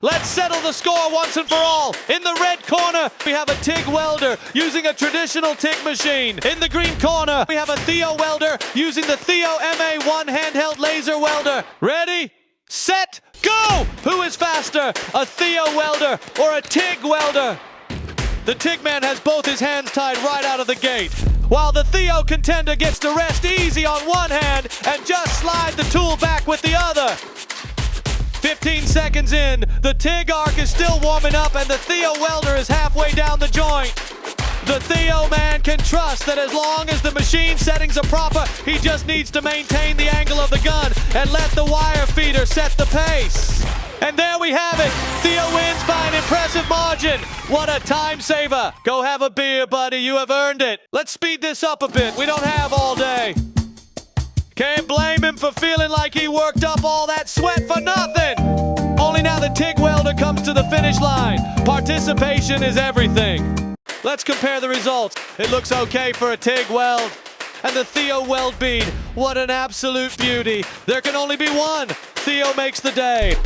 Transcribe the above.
Let's settle the score once and for all. In the red corner, we have a TIG welder using a traditional TIG machine. In the green corner, we have a THEO welder using the THEO MA1 handheld laser welder. Ready, set, go! Who is faster, a THEO welder or a TIG welder? The TIG man has both his hands tied right out of the gate, while the THEO contender gets to rest easy on one hand and just slide the tool back with the other. 15 seconds in, the TIG arc is still warming up and the THEO welder is halfway down the joint. The THEO man can trust that as long as the machine settings are proper, he just needs to maintain the angle of the gun and let the wire feeder set the pace. And there we have it. THEO wins by an impressive margin. What a time saver. Go have a beer, buddy. You have earned it. Let's speed this up a bit. We don't have all day. Can't blame him for feeling like he worked up all that sweat for nothing. Only now the TIG welder comes to the finish line. Participation is everything. Let's compare the results. It looks okay for a TIG weld. And the THEO weld bead, what an absolute beauty. There can only be one. THEO makes the day.